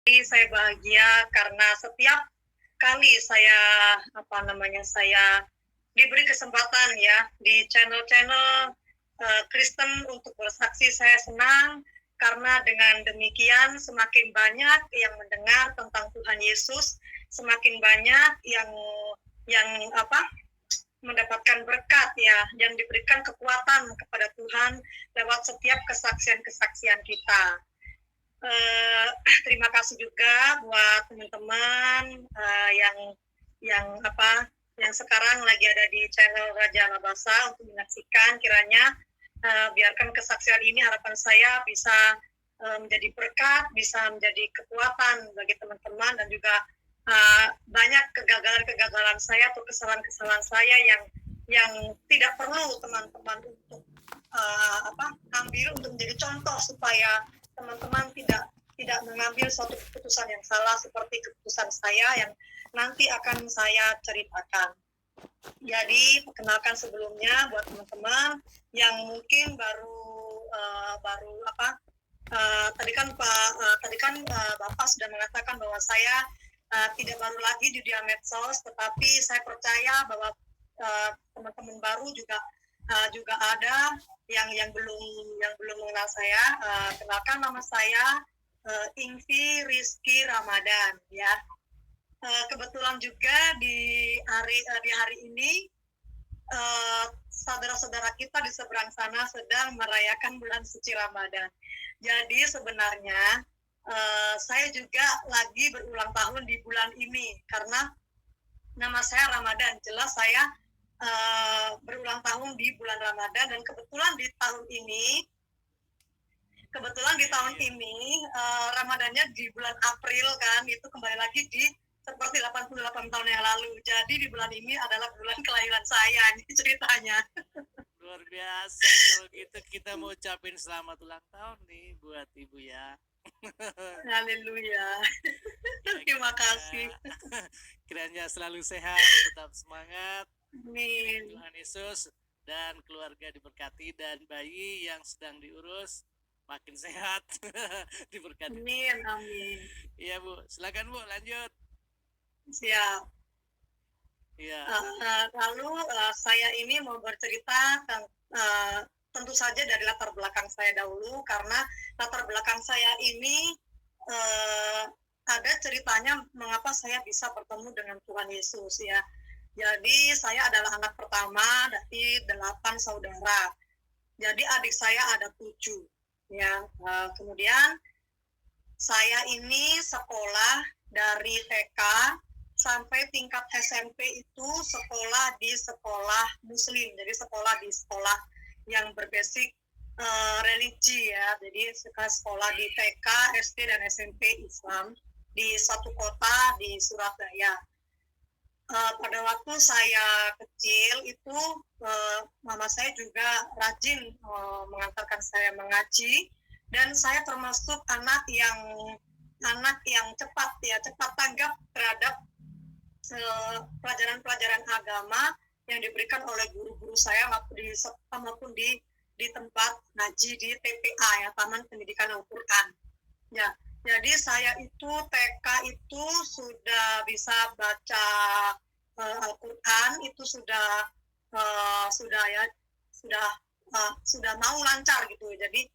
Saya bahagia karena setiap kali saya diberi kesempatan ya di channel-channel Kristen untuk bersaksi. Saya senang karena dengan demikian semakin banyak yang mendengar tentang Tuhan Yesus, semakin banyak yang mendapatkan berkat ya, yang diberikan kekuatan kepada Tuhan lewat setiap kesaksian-kesaksian kita. Terima kasih juga buat teman-teman yang sekarang lagi ada di channel Raja Labasa untuk menyaksikan. Kiranya biarkan kesaksian ini, harapan saya bisa menjadi berkat, bisa menjadi kekuatan bagi teman-teman, dan juga banyak kegagalan-kegagalan saya atau kesalahan-kesalahan saya yang tidak perlu teman-teman untuk ambil untuk menjadi contoh, supaya teman-teman tidak mengambil suatu keputusan yang salah seperti keputusan saya yang nanti akan saya ceritakan. Jadi perkenalkan sebelumnya buat teman-teman yang mungkin tadi kan Bapak sudah mengatakan bahwa saya tidak baru lagi di dunia medsos, tetapi saya percaya bahwa teman-teman baru juga ada yang belum mengenal saya. Kenalkan, nama saya Ingvi Rizky Ramadan ya. Kebetulan juga di hari ini saudara-saudara kita di seberang sana sedang merayakan bulan suci Ramadan. Jadi sebenarnya saya juga lagi berulang tahun di bulan ini karena nama saya Ramadan. Jelas saya berulang tahun di bulan Ramadan, dan kebetulan di tahun ini Ramadannya di bulan April kan, itu kembali lagi seperti 88 tahun yang lalu. Jadi di bulan ini adalah bulan kelahiran saya, ini ceritanya. Luar biasa. Kalau gitu kita mau ucapin selamat ulang tahun nih buat Ibu ya. Haleluya. Terima kasih. Kiranya selalu sehat, tetap semangat. Amin. Tuhan Yesus dan keluarga diberkati, dan bayi yang sedang diurus makin sehat. Diberkati. Amin, amin. Iya Bu, silakan Bu, lanjut. Siap. Iya. Lalu saya ini mau bercerita tentu saja dari latar belakang saya dahulu, karena latar belakang saya ini ada ceritanya mengapa saya bisa bertemu dengan Tuhan Yesus ya. Jadi saya adalah anak pertama dari 8 saudara. Jadi adik saya ada 7 ya. Kemudian saya ini sekolah dari TK sampai tingkat SMP itu sekolah di sekolah Muslim, jadi sekolah di sekolah yang berbasis religi ya. Jadi sekolah di TK, SD, dan SMP Islam di satu kota di Surabaya. Pada waktu saya kecil itu mama saya juga rajin mengantarkan saya mengaji, dan saya termasuk anak yang cepat tanggap terhadap pelajaran-pelajaran agama yang diberikan oleh guru-guru saya maupun di tempat ngaji di TPA ya, Taman Pendidikan Al-Quran ya. Jadi saya itu TK itu sudah bisa baca Al-Quran, itu sudah mau lancar gitu. Jadi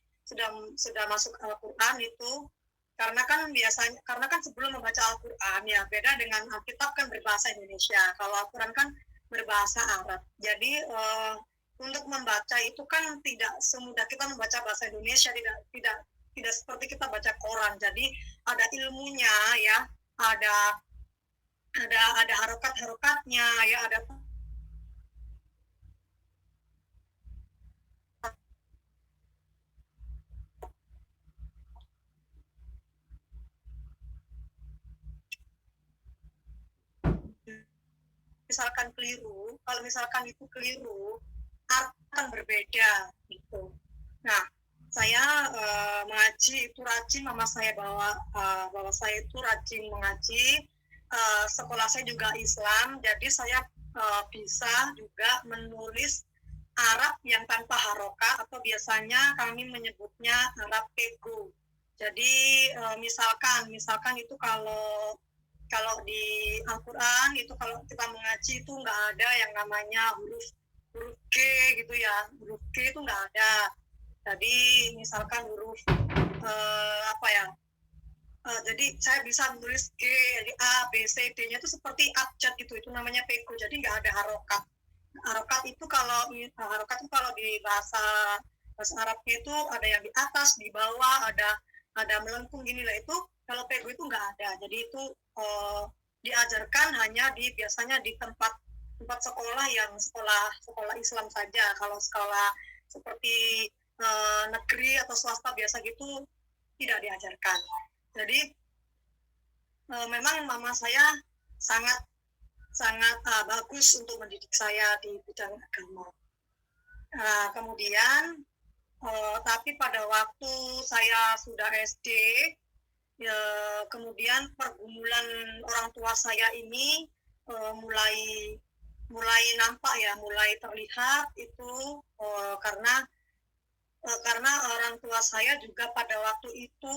sudah masuk Al-Quran itu karena kan sebelum membaca Al-Quran ya, beda dengan Alkitab kan berbahasa Indonesia. Kalau Al-Quran kan berbahasa Arab. Jadi untuk membaca itu kan tidak semudah kita membaca bahasa Indonesia, tidak seperti kita baca koran. Jadi ada ilmunya ya, ada harokat-harokatnya ya, ada kalau misalkan itu keliru akan berbeda gitu. Nah, saya mengaji itu rajin, mama saya bahwa saya itu rajin mengaji. Sekolah saya juga Islam, jadi saya bisa juga menulis Arab yang tanpa haroka, atau biasanya kami menyebutnya Arab Pego Jadi misalkan itu kalau di Al-Quran itu kalau kita mengaji itu nggak ada yang namanya huruf huruf G gitu ya, huruf G itu nggak ada. Jadi misalkan huruf apa ya, jadi saya bisa menulis G, jadi A, B, C, D-nya itu seperti abjad gitu, itu namanya pego, jadi nggak ada harokat. Harokat itu kalau di bahasa Arabnya itu ada yang di atas, di bawah, ada melengkung gini lah, itu kalau pego itu nggak ada. Jadi itu diajarkan hanya biasanya di tempat sekolah yang sekolah Islam saja. Kalau sekolah seperti negeri atau swasta biasa gitu tidak diajarkan. Jadi memang mama saya sangat bagus untuk mendidik saya di bidang agama. Kemudian tapi pada waktu saya sudah SD, ya, kemudian pergumulan orang tua saya ini mulai nampak ya, mulai terlihat itu karena orang tua saya juga pada waktu itu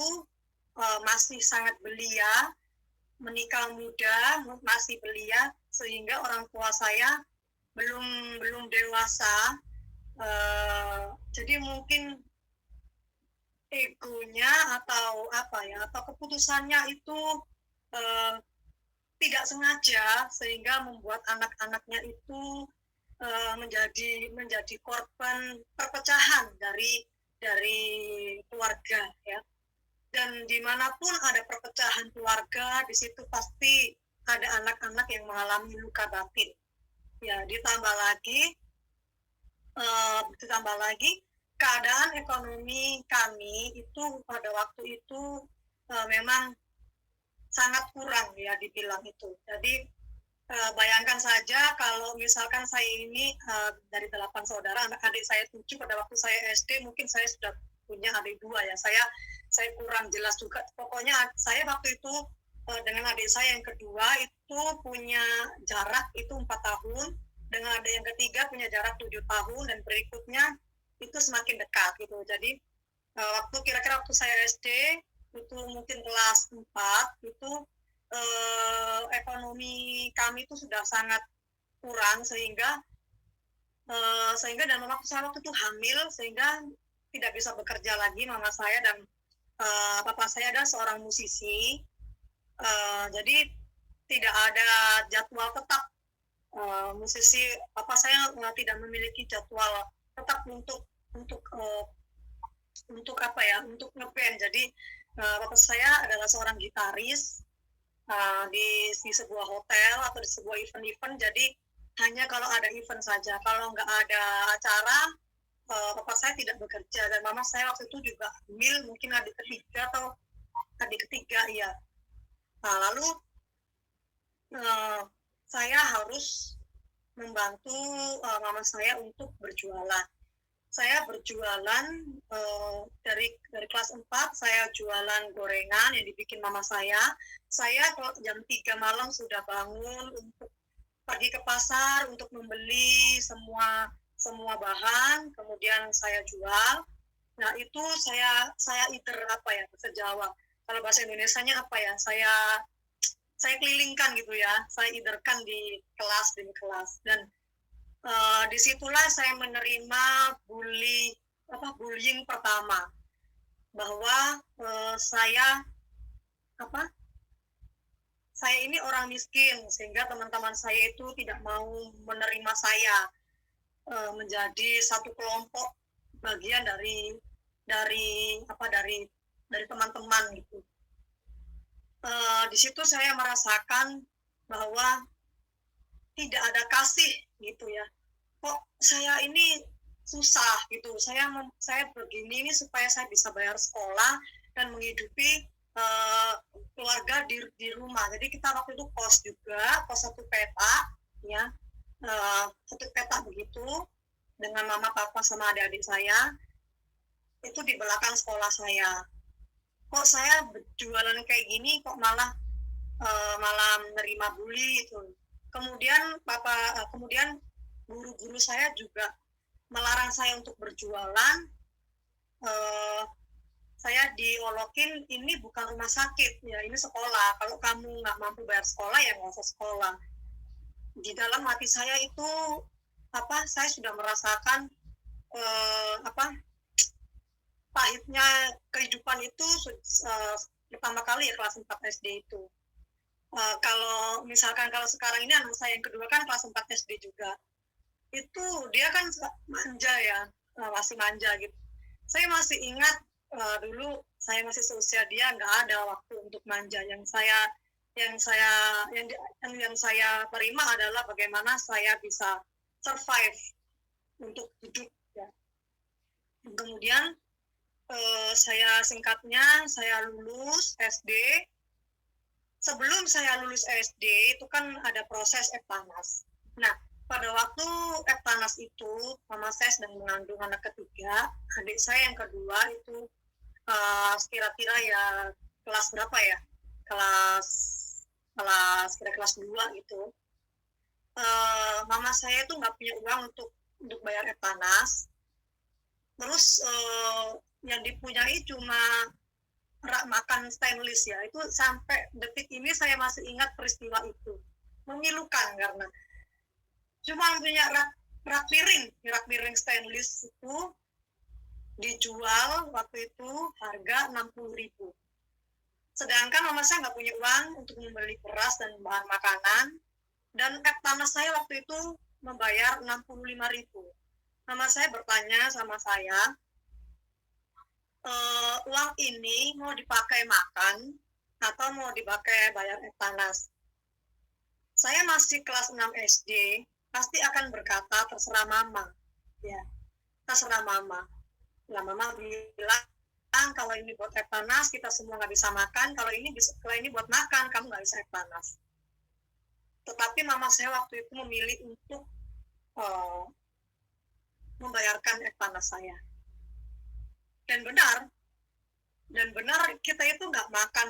masih sangat belia, menikah muda, masih belia, sehingga orang tua saya belum dewasa. Jadi mungkin egonya atau apa ya, atau keputusannya itu tidak sengaja, sehingga membuat anak-anaknya itu menjadi korban perpecahan dari keluarga ya. Dan dimanapun ada perpecahan keluarga, di situ pasti ada anak-anak yang mengalami luka batin. Ya, ditambah lagi keadaan ekonomi kami itu pada waktu itu memang sangat kurang ya dibilang itu. Jadi bayangkan saja kalau misalkan saya ini dari 8 saudara, adik saya 7, pada waktu saya SD mungkin saya sudah punya adik 2 ya. Saya kurang jelas juga. Pokoknya saya waktu itu dengan adik saya yang kedua itu punya jarak itu 4 tahun, dengan adik yang ketiga punya jarak 7 tahun, dan berikutnya itu semakin dekat gitu. Jadi kira-kira waktu saya SD itu mungkin kelas 4 itu ekonomi kami itu sudah sangat kurang, sehingga dan mama saya waktu itu hamil, sehingga tidak bisa bekerja lagi mama saya, dan papa saya adalah seorang musisi. Jadi tidak ada jadwal tetap. Musisi papa saya tidak memiliki jadwal tetap untuk apa ya, untuk ngeband. Jadi papa saya adalah seorang gitaris di sebuah hotel atau di sebuah event-event. Jadi hanya kalau ada event saja, kalau nggak ada acara papa saya tidak bekerja. Dan mama saya waktu itu juga hamil, mungkin adik ketiga ya. Nah, lalu saya harus membantu mama saya untuk berjualan. Saya berjualan dari kelas 4, saya jualan gorengan yang dibikin mama saya. Saya jam 3 malam sudah bangun untuk pergi ke pasar untuk membeli semua bahan, kemudian saya jual. Nah, itu saya apa ya, bahasa Jawa. Kalau bahasa Indonesianya apa ya? Saya kelilingkan gitu ya. Saya iderkan di kelas demi kelas. Dan disitulah saya menerima bullying pertama, bahwa saya ini orang miskin, sehingga teman-teman saya itu tidak mau menerima saya menjadi satu kelompok bagian dari teman-teman gitu. Di situ saya merasakan bahwa tidak ada kasih gitu ya. Kok saya ini susah gitu. Saya begini ini supaya saya bisa bayar sekolah dan menghidupi keluarga di rumah. Jadi kita waktu itu kos juga, kos satu petak ya. Satu petak begitu dengan mama, papa sama adik-adik saya. Itu di belakang sekolah saya. Kok saya berjualan kayak gini kok malah menerima bully itu. Kemudian guru-guru saya juga melarang saya untuk berjualan. saya diolokin, ini bukan rumah sakit ya, ini sekolah, kalau kamu nggak mampu bayar sekolah ya nggak usah sekolah. Di dalam hati saya itu saya sudah merasakan pahitnya kehidupan itu pertama kali ya kelas 4 SD itu. Kalau sekarang ini anak saya yang kedua kan kelas 4 SD juga, itu dia kan manja ya, masih manja gitu. Saya masih ingat dulu saya masih seusia dia, nggak ada waktu untuk manja. Yang saya terima adalah bagaimana saya bisa survive untuk hidup ya. Kemudian saya lulus SD. Sebelum saya lulus SD itu kan ada proses Eptanas. Nah, pada waktu Eptanas itu mama saya sedang mengandung anak ketiga, adik saya yang kedua itu kira-kira ya kelas berapa ya? Kelas 2 gitu. Mama saya itu nggak punya uang untuk bayar Eptanas. Terus yang dipunyai cuma rak makan stainless ya. Itu sampai detik ini saya masih ingat peristiwa itu. Memilukan karena cuma punya rak piring stainless itu dijual waktu itu harga 60.000. Sedangkan mama saya nggak punya uang untuk membeli beras dan bahan makanan, dan Eptanas saya waktu itu membayar 65.000. Mama saya bertanya sama saya, uang ini mau dipakai makan atau mau dipakai bayar Eptanas? Saya masih kelas 6 SD, pasti akan berkata terserah mama. Ya, terserah mama. Lah mama bilang, kalau ini buat Eptanas kita semua nggak bisa makan, kalau ini buat makan kamu nggak bisa Eptanas. Tetapi mama saya waktu itu memilih untuk membayarkan Eptanas saya. Dan benar kita itu nggak makan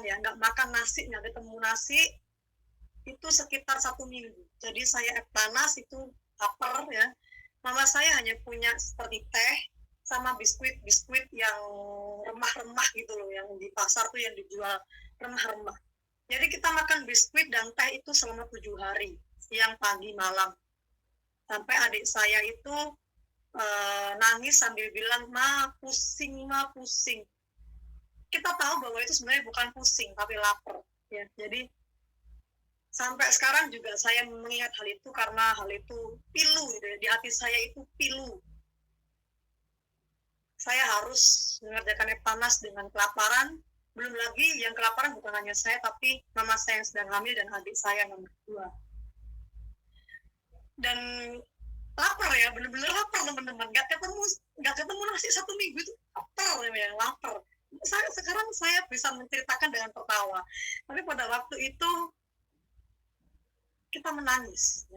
nasi, nggak ketemu nasi itu sekitar 1 minggu. Jadi saya Eptanas itu lapar ya. Mama saya hanya punya seperti teh sama biskuit yang remah-remah gitu loh, yang di pasar tuh yang dijual remah-remah. Jadi kita makan biskuit dan teh itu selama 7 hari, siang, pagi, malam. Sampai adik saya itu nangis sambil bilang, ma pusing. Kita tahu bahwa itu sebenarnya bukan pusing tapi lapar ya. Jadi sampai sekarang juga saya mengingat hal itu karena hal itu pilu gitu ya. Di hati saya itu pilu. Saya harus mengerjakan Eptanas dengan kelaparan. Belum lagi yang kelaparan bukan hanya saya, tapi mama saya yang sedang hamil dan adik saya yang nomor 2. Dan lapar ya, benar-benar lapar teman-teman. Gak ketemu nasi 1 minggu itu lapar. Sekarang saya bisa menceritakan dengan tertawa. Tapi pada waktu itu kita menangis.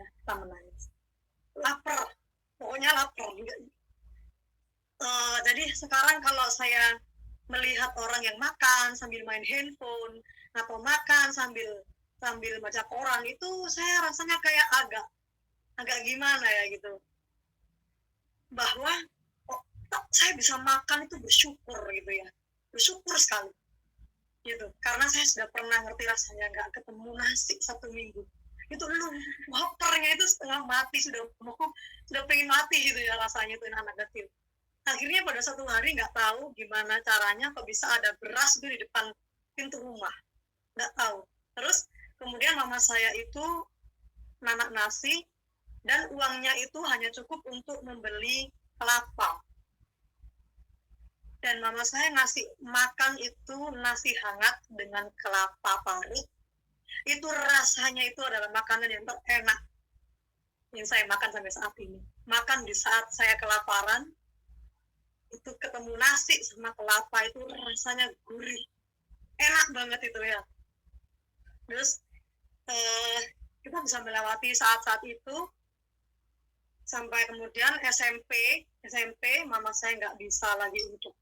Lapar, pokoknya lapar. Jadi sekarang kalau saya melihat orang yang makan sambil main handphone atau makan sambil baca koran, itu saya rasanya kayak agak gimana ya gitu, bahwa saya bisa makan itu bersyukur gitu ya, bersyukur sekali gitu, karena saya sudah pernah ngerti rasanya nggak ketemu nasi 1 minggu itu, laparnya itu setengah mati, sudah pengen mati gitu ya rasanya itu anak kecil. Akhirnya pada satu hari nggak tahu gimana caranya kok bisa ada beras itu di depan pintu rumah, nggak tahu. Terus kemudian mama saya itu nanak nasi dan uangnya itu hanya cukup untuk membeli kelapa. Dan mama saya ngasih makan itu nasi hangat dengan kelapa parut. Itu rasanya itu adalah makanan yang terenak yang saya makan sampai saat ini. Makan di saat saya kelaparan, itu ketemu nasi sama kelapa itu rasanya gurih, enak banget itu ya. Terus kita bisa melewati saat-saat itu sampai kemudian SMP mama saya nggak bisa lagi untuk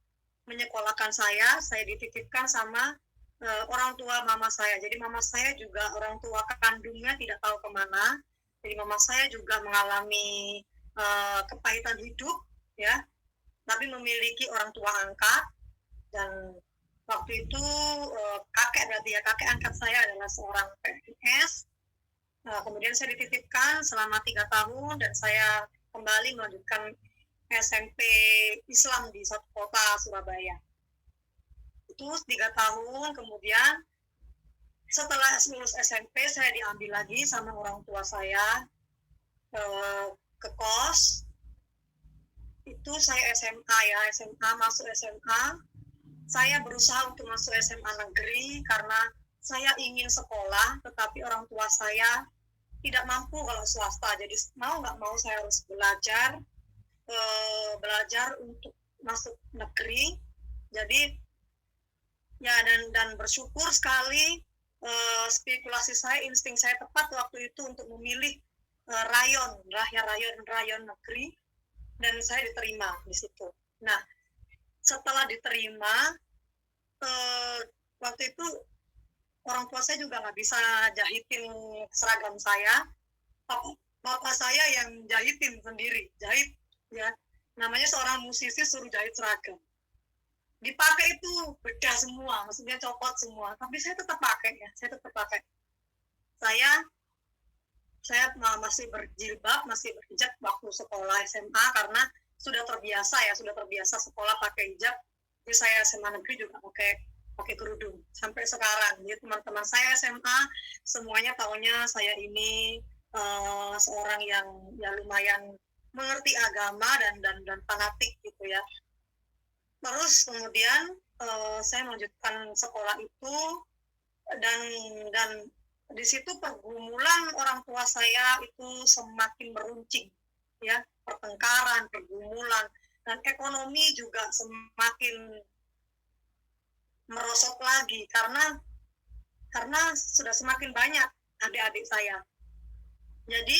menyekolahkan saya dititipkan sama orang tua mama saya. Jadi mama saya juga orang tua kandungnya tidak tahu kemana, jadi mama saya juga mengalami kepahitan hidup ya, tapi memiliki orang tua angkat. Dan waktu itu kakek berarti ya, kakek angkat saya adalah seorang PNS. Kemudian saya dititipkan selama 3 tahun dan saya kembali melanjutkan SMP Islam di suatu kota Surabaya. Itu 3 tahun, kemudian setelah lulus SMP saya diambil lagi sama orang tua saya ke kos. Itu saya SMA ya, masuk SMA. Saya berusaha untuk masuk SMA negeri karena saya ingin sekolah, tetapi orang tua saya tidak mampu kalau swasta. Jadi mau nggak mau saya harus belajar untuk masuk negeri. Jadi ya dan bersyukur sekali spekulasi saya, insting saya tepat waktu itu untuk memilih rayon negeri, dan saya diterima di situ. Nah, setelah diterima, waktu itu orang tua saya juga nggak bisa jahitin seragam saya. Bapak saya yang jahitin sendiri, jahit ya. Namanya seorang musisi suruh jahit seragam. Dipakai itu bedah semua, maksudnya copot semua. Tapi saya tetap pakai ya, saya tetap pakai. Saya masih berjilbab, masih berhijab waktu sekolah SMA karena sudah terbiasa sekolah pakai hijab. Jadi saya SMA negeri juga pakai kerudung sampai sekarang. Jadi teman-teman saya SMA semuanya tahunya saya ini seorang yang ya lumayan mengerti agama dan fanatik gitu ya. Terus kemudian saya melanjutkan sekolah itu dan di situ pergumulan orang tua saya itu semakin meruncing ya, pertengkaran, pergumulan, dan ekonomi juga semakin merosot lagi karena sudah semakin banyak adik-adik saya. Jadi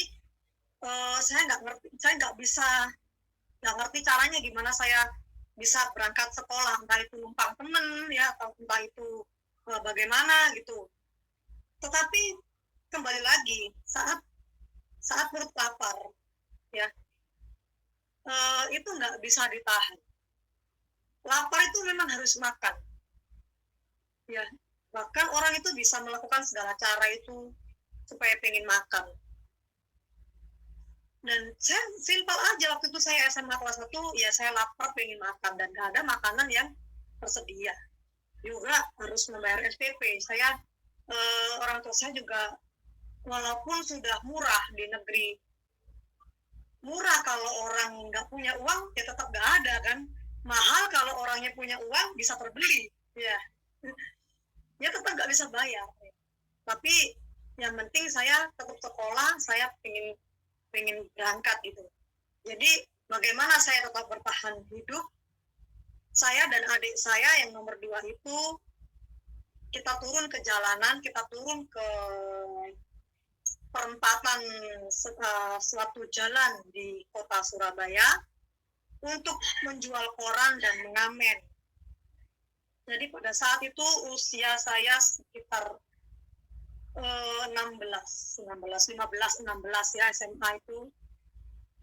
saya nggak ngerti caranya gimana saya bisa berangkat sekolah, entah itu numpang temen ya atau entah itu bagaimana gitu. Tetapi kembali lagi saat perut lapar ya, itu nggak bisa ditahan. Lapar itu memang harus makan ya, bahkan orang itu bisa melakukan segala cara itu supaya pengen makan. Dan saya simpel aja, waktu itu saya SMA kelas 1 ya, saya lapar pengen makan dan nggak ada makanan yang tersedia, juga harus membayar SPP. Saya orang tua saya juga walaupun sudah murah di negeri, murah kalau orang nggak punya uang ya tetap nggak ada kan, mahal kalau orangnya punya uang bisa terbeli ya tetap nggak bisa bayar. Tapi yang penting saya tetap sekolah, saya pengen berangkat gitu. Jadi bagaimana saya tetap bertahan hidup, saya dan adik saya yang nomor 2 itu kita turun ke jalanan, kita turun ke perempatan suatu jalan di kota Surabaya untuk menjual koran dan mengamen. Jadi pada saat itu usia saya sekitar 15 ya, SMA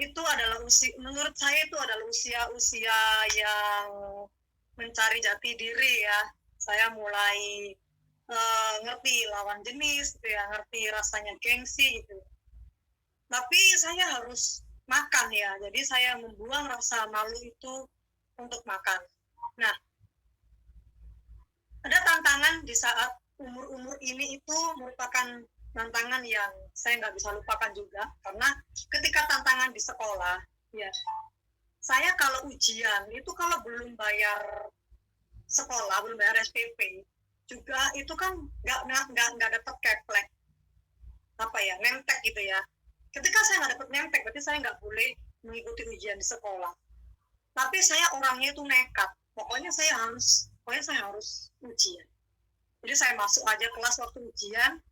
itu adalah menurut saya itu adalah usia yang mencari jati diri ya. Saya mulai ngerti lawan jenis gitu ya, ngerti rasanya gengsi gitu. Tapi saya harus makan ya, jadi saya membuang rasa malu itu untuk makan. Nah, ada tantangan di saat umur ini itu merupakan tantangan yang saya nggak bisa lupakan juga, karena ketika tantangan di sekolah ya, saya kalau ujian itu kalau belum bayar sekolah, belum bayar SPP juga itu kan nggak dapat keplek nemtek gitu ya. Ketika saya nggak dapat nemtek berarti saya nggak boleh mengikuti ujian di sekolah. Tapi saya orangnya itu nekat, pokoknya saya harus ujian. Jadi saya masuk aja kelas waktu ujian,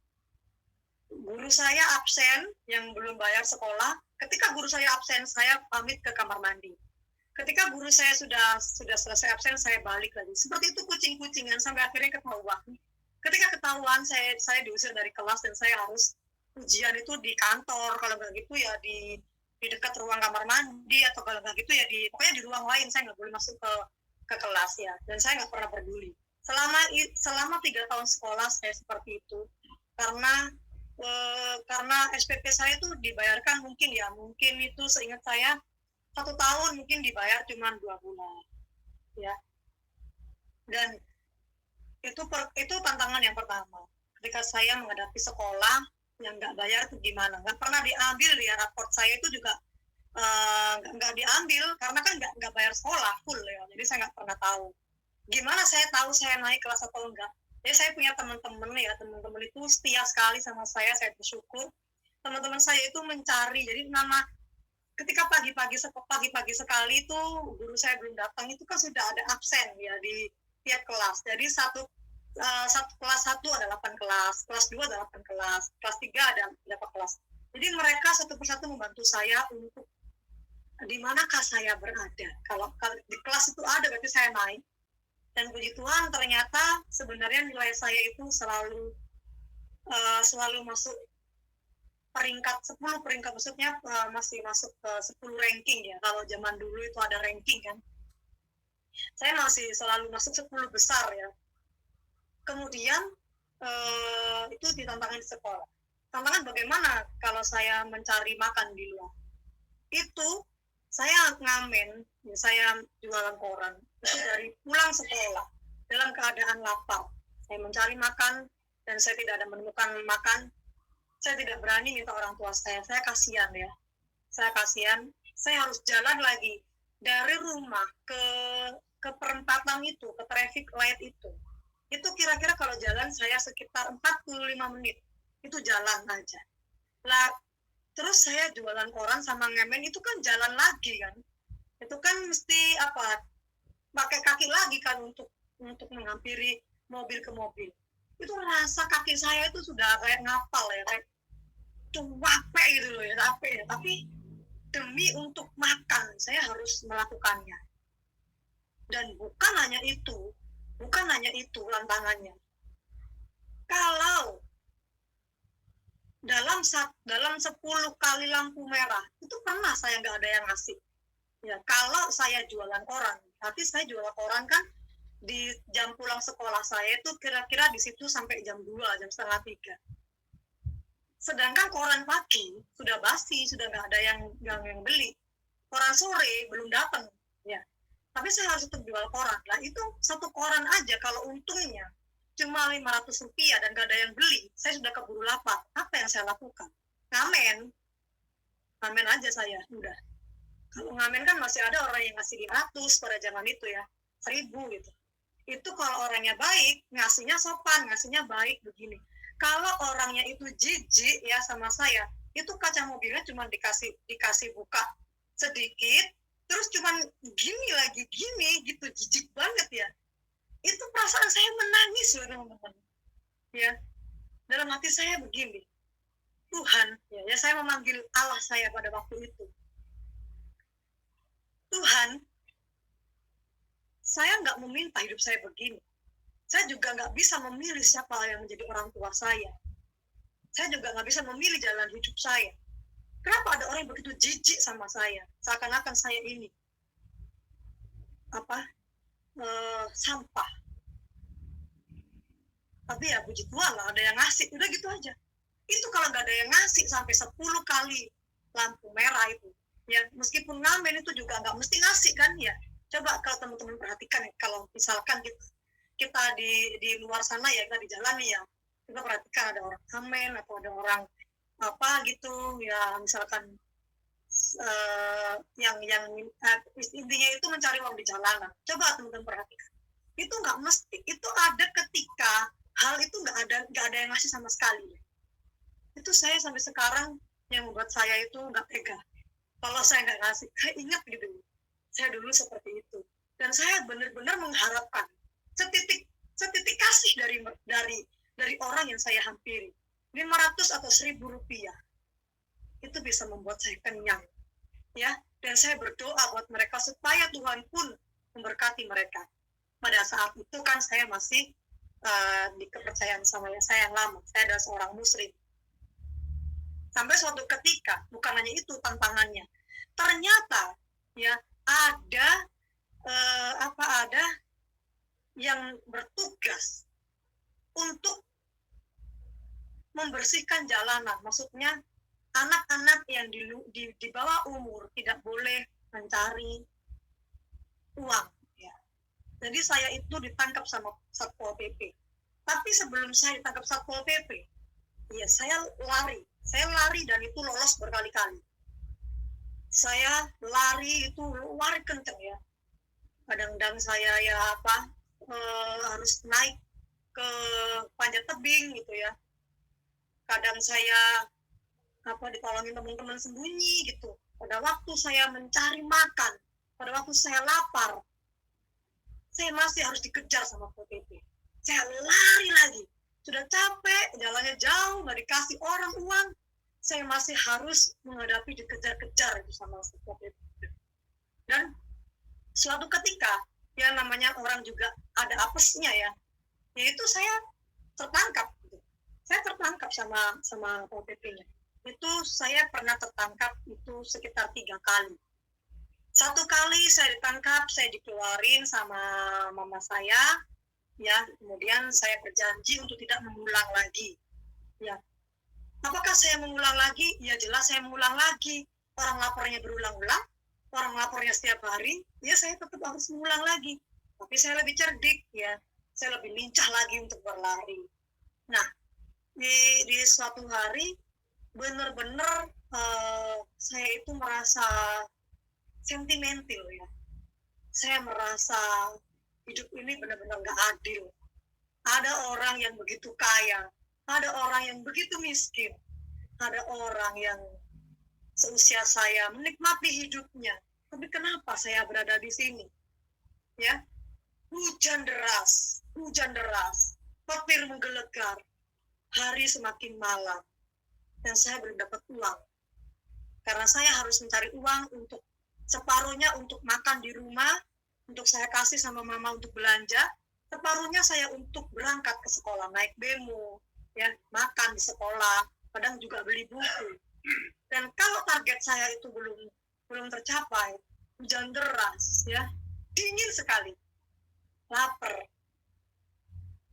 guru saya absen yang belum bayar sekolah. Ketika guru saya absen, saya pamit ke kamar mandi. Ketika guru saya sudah selesai absen, saya balik lagi. Seperti itu kucing-kucingan sampai akhirnya ketahuan. Ketika ketahuan, saya diusir dari kelas dan saya harus ujian itu di kantor. Kalau nggak gitu ya di dekat ruang kamar mandi, atau kalau nggak gitu ya pokoknya di ruang lain. Saya nggak boleh masuk ke ke kelas ya, dan saya nggak pernah peduli selama 3 tahun sekolah saya seperti itu, karena SPP saya itu dibayarkan mungkin itu seingat saya 1 tahun mungkin dibayar cuma 2 bulan ya, dan itu tantangan yang pertama ketika saya menghadapi sekolah yang nggak bayar itu gimana, nggak pernah diambil ya, raport saya itu juga nggak diambil karena kan nggak bayar sekolah full ya, jadi saya nggak pernah tahu gimana saya tahu saya naik kelas atau enggak. Jadi saya punya teman-teman itu setia sekali sama saya bersyukur. Teman-teman saya itu mencari, jadi ketika pagi-pagi sekali itu guru saya belum datang, itu kan sudah ada absen ya di tiap kelas. Jadi kelas 1 ada 8 kelas, kelas 2 ada 8 kelas, kelas 3 ada berapa kelas. Jadi mereka satu persatu membantu saya untuk di manakah saya berada. Kalau di kelas itu ada berarti saya naik. Dan puji Tuhan ternyata sebenarnya nilai saya itu selalu masuk peringkat 10, maksudnya masih masuk ke 10 ranking ya. Kalau zaman dulu itu ada ranking kan. Saya masih selalu masuk 10 besar ya. Kemudian itu ditantangan di sekolah. Tantangan bagaimana kalau saya mencari makan di luar. Itu saya ngamen, saya jualan koran. Itu dari pulang sekolah dalam keadaan lapar. Saya mencari makan dan saya tidak ada menemukan makan. Saya tidak berani minta orang tua saya kasihan ya. Saya kasihan, saya harus jalan lagi dari rumah ke perempatan itu, ke traffic light itu. Itu kira-kira kalau jalan saya sekitar 45 menit. Itu jalan aja. Lah, terus saya jualan koran sama ngemen itu kan jalan lagi kan. Itu kan mesti pakai kaki lagi kan untuk menghampiri mobil ke mobil. Itu rasa kaki saya itu sudah kayak ngapal ya, kayak capek gitu loh ya, capek ya. Tapi demi untuk makan saya harus melakukannya. Dan bukan hanya itu tantangannya. Kalau dalam 10 kali lampu merah itu pernah saya nggak ada yang ngasih ya. Kalau saya jualan koran, tapi saya jualan koran kan di jam pulang sekolah saya itu kira-kira di situ sampai jam 2, jam setengah 3. Sedangkan koran pagi sudah basi, sudah nggak ada yang beli. Koran sore belum datang ya, tapi saya harus tetap jual koran. Nah itu satu koran aja kalau untungnya cuma 500 rupiah dan gak ada yang beli, saya sudah keburu lapar. Apa yang saya lakukan? Ngamen aja saya, udah. Kalau ngamen kan masih ada orang yang ngasih 500 pada zaman itu ya, 1000 gitu. Itu kalau orangnya baik, ngasihnya sopan, ngasihnya baik begini. Kalau orangnya itu jijik ya sama saya, itu kaca mobilnya cuma dikasih buka sedikit, terus cuma gini gitu, jijik banget ya. Itu perasaan saya menangis loh teman-teman ya. Dalam hati saya begini, Tuhan ya saya memanggil Allah saya pada waktu itu. Tuhan, saya nggak meminta hidup saya begini. Saya juga nggak bisa memilih siapa yang menjadi orang tua saya. Saya juga nggak bisa memilih jalan hidup saya. Kenapa ada orang yang begitu jijik sama saya, seakan-akan saya ini sampah. Tapi ya puji Tuhan lah ada yang ngasih, udah gitu aja. Itu kalau nggak ada yang ngasih sampai 10 kali lampu merah itu ya, meskipun ngamen itu juga nggak mesti ngasih kan ya. Coba kalau teman-teman perhatikan ya, kalau misalkan kita di luar sana ya, kita di jalan nih ya, kita perhatikan ada orang ngamen atau ada orang gitu ya, misalkan yang intinya itu mencari uang di jalanan. Coba teman-teman perhatikan, itu nggak mesti, itu ada ketika hal itu nggak ada yang ngasih sama sekali. Itu saya sampai sekarang yang membuat saya itu nggak tega kalau saya nggak ngasih. Saya ingat gitu, saya dulu seperti itu, dan saya benar-benar mengharapkan setitik kasih dari orang yang saya hampiri. 500 atau 1000 rupiah itu bisa membuat saya kenyang ya, dan saya berdoa buat mereka supaya Tuhan pun memberkati mereka. Pada saat itu kan saya masih di kepercayaan sama saya yang lama, saya adalah seorang muslim. Sampai suatu ketika, bukan hanya itu tantangannya, ternyata ya ada ada yang bertugas untuk membersihkan jalanan. Maksudnya anak-anak yang di bawah umur tidak boleh mencari uang. Ya. Jadi saya itu ditangkap sama Satpol PP. Tapi sebelum saya ditangkap Satpol PP, ya saya lari dan itu lolos berkali-kali. Saya lari itu lari kenceng ya. Kadang-kadang saya harus naik ke panjat tebing gitu ya. Kadang saya ditolongin teman-teman sembunyi gitu. Pada waktu saya mencari makan, pada waktu saya lapar, saya masih harus dikejar sama PPP. Saya lari lagi. Sudah capek, jalannya jauh, nggak dikasih orang uang. Saya masih harus menghadapi dikejar-kejar itu sama PPP. Dan suatu ketika, ya namanya orang juga ada apesnya ya, yaitu saya tertangkap. Gitu. Saya tertangkap sama PPP-nya. Itu saya pernah tertangkap itu sekitar 3 kali. 1 kali saya ditangkap, saya dikeluarin sama mama saya, ya. Kemudian saya berjanji untuk tidak mengulang lagi, ya. Apakah saya mengulang lagi? Ya jelas saya mengulang lagi. Orang lapornya berulang-ulang, orang lapornya setiap hari, ya saya tetap harus mengulang lagi. Tapi saya lebih cerdik, ya. Saya lebih lincah lagi untuk berlari. Nah, di suatu hari benar-benar saya itu merasa sentimental ya. Saya merasa hidup ini benar-benar nggak adil. Ada orang yang begitu kaya, ada orang yang begitu miskin, ada orang yang seusia saya menikmati hidupnya. Tapi kenapa saya berada di sini? Ya, hujan deras, petir menggelegar, hari semakin malam. Dan saya belum dapat uang. Karena saya harus mencari uang untuk separuhnya untuk makan di rumah, untuk saya kasih sama mama untuk belanja, separuhnya saya untuk berangkat ke sekolah, naik bemo, ya, makan di sekolah, kadang juga beli buku. Dan kalau target saya itu belum tercapai, hujan deras, ya, dingin sekali, lapar,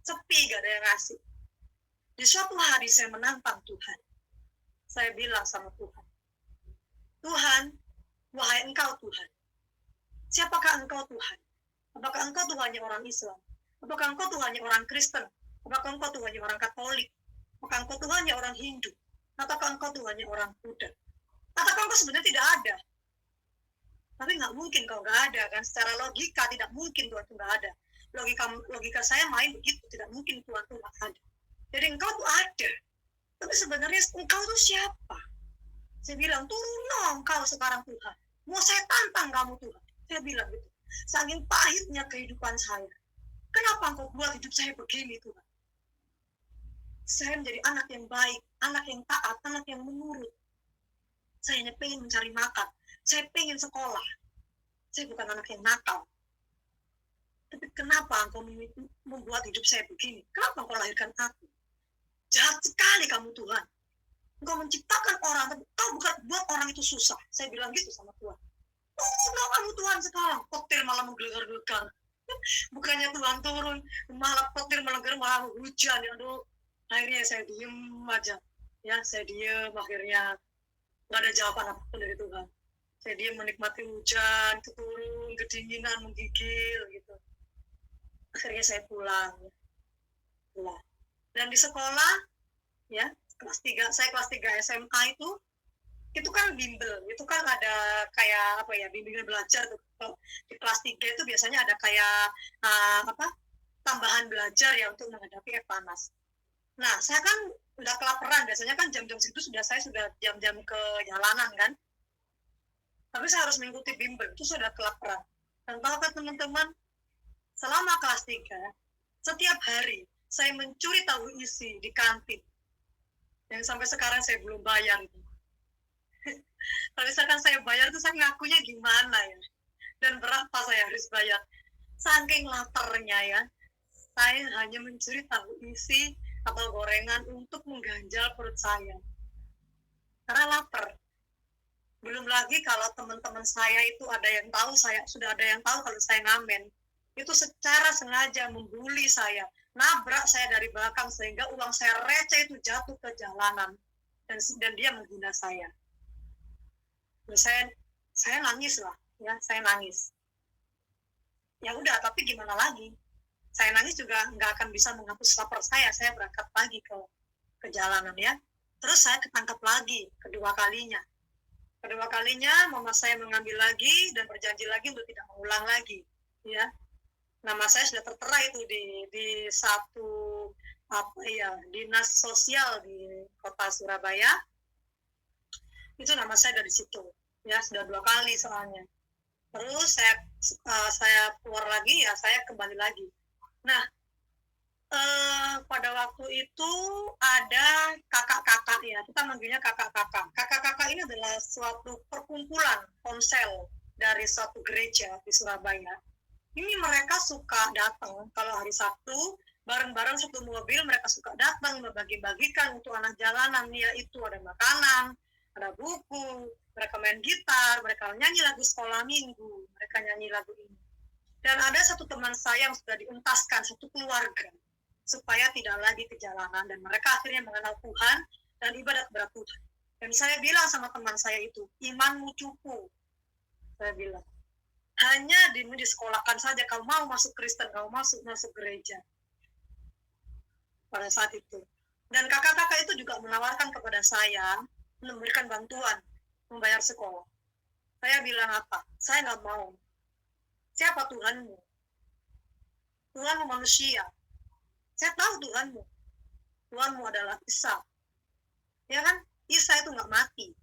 sepi, gak ada yang ngasih. Di suatu hari saya menantang Tuhan. Saya bilang sama Tuhan, Tuhan, wahai Engkau Tuhan, siapakah Engkau Tuhan? Apakah Engkau Tuhannya orang Islam? Apakah Engkau Tuhannya orang Kristen? Apakah Engkau Tuhannya orang Katolik? Apakah Engkau Tuhannya orang Hindu? Ataukah Engkau Tuhannya orang Buddha? Ataukah Engkau sebenarnya tidak ada? Tapi nggak mungkin kalau nggak ada kan? Secara logika tidak mungkin Tuhan itu nggak ada. Logika saya main begitu, tidak mungkin Tuhan itu nggak ada. Jadi Engkau tuh ada. Tapi sebenarnya Engkau tuh siapa? Saya bilang, turun Engkau sekarang Tuhan. Mau saya tantang kamu Tuhan. Saya bilang gitu. Saking pahitnya kehidupan saya. Kenapa Engkau buat hidup saya begini Tuhan? Saya menjadi anak yang baik, anak yang taat, anak yang menurut. Saya hanya pengen mencari makan. Saya pengen sekolah. Saya bukan anak yang nakal. Tapi kenapa Engkau membuat hidup saya begini? Kenapa Engkau lahirkan aku? Jahat sekali kamu Tuhan. Engkau menciptakan orang, tapi Engkau bukan buat orang itu susah. Saya bilang gitu sama Tuhan. Tunggu kamu Tuhan sekarang. Petir malah menggelegar-gelegar. Bukannya Tuhan turun, malah petir menggelegar, malah hujan. Aduh, akhirnya saya diem aja. Ya, saya diem. Akhirnya nggak ada jawaban apapun dari Tuhan. Saya diem menikmati hujan, turun, kedinginan, menggigil gitu. Akhirnya saya pulang. Dan di sekolah, ya, saya kelas 3 SMA itu kan bimbel, itu kan ada kayak bimbingan belajar tuh. Di kelas 3 itu biasanya ada kayak tambahan belajar ya untuk menghadapi panas. Nah, saya kan udah kelaparan, biasanya kan jam-jam segitu saya sudah jam-jam ke jalanan kan. Tapi saya harus mengikuti bimbel, itu sudah kelaparan. Dan tahu kan teman-teman, selama kelas 3, setiap hari saya mencuri tahu isi di kantin. Yang sampai sekarang saya belum bayar. Kalau misalkan saya bayar itu saya ngakunya gimana ya? Dan berapa saya harus bayar? Saking laparnya ya, saya hanya mencuri tahu isi atau gorengan untuk mengganjal perut saya. Karena lapar. Belum lagi kalau teman-teman saya itu ada yang tahu, sudah ada yang tahu kalau saya ngamen. Itu secara sengaja membuli saya, nabrak saya dari belakang sehingga uang saya receh itu jatuh ke jalanan dan dia menghina saya. Dan saya nangis lah, ya, saya nangis. Ya udah, tapi gimana lagi? Saya nangis juga nggak akan bisa menghapus lapar saya berangkat lagi ke jalanan ya. Terus saya ketangkap lagi kedua kalinya mama saya mengambil lagi dan berjanji lagi untuk tidak mengulang lagi ya. Nama saya sudah tertera itu di satu dinas sosial di kota Surabaya. Itu nama saya dari situ ya, sudah 2 kali soalnya. Terus saya keluar lagi ya, saya kembali lagi. Nah, pada waktu itu ada kakak-kakak ya, kita manggilnya kakak-kakak. Kakak-kakak ini adalah suatu perkumpulan ponsel dari suatu gereja di Surabaya. Ini mereka suka datang kalau hari Sabtu, bareng-bareng satu mobil mereka suka datang membagi-bagikan untuk anak jalanan, yaitu ada makanan, ada buku, mereka main gitar, mereka nyanyi lagu sekolah minggu, mereka nyanyi lagu ini. Dan ada satu teman saya yang sudah dientaskan, satu keluarga, supaya tidak lagi ke jalanan, dan mereka akhirnya mengenal Tuhan dan ibadat kepada Tuhan. Dan saya bilang sama teman saya itu, imanmu cukup. Saya bilang, hanya disekolahkan saja, kau mau masuk Kristen, kau masuk gereja. Pada saat itu. Dan kakak-kakak itu juga menawarkan kepada saya, memberikan bantuan, membayar sekolah. Saya bilang apa? Saya nggak mau. Siapa Tuhanmu? Tuhanmu manusia. Saya tahu Tuhanmu. Tuhanmu adalah Isa. Ya kan? Isa itu nggak mati.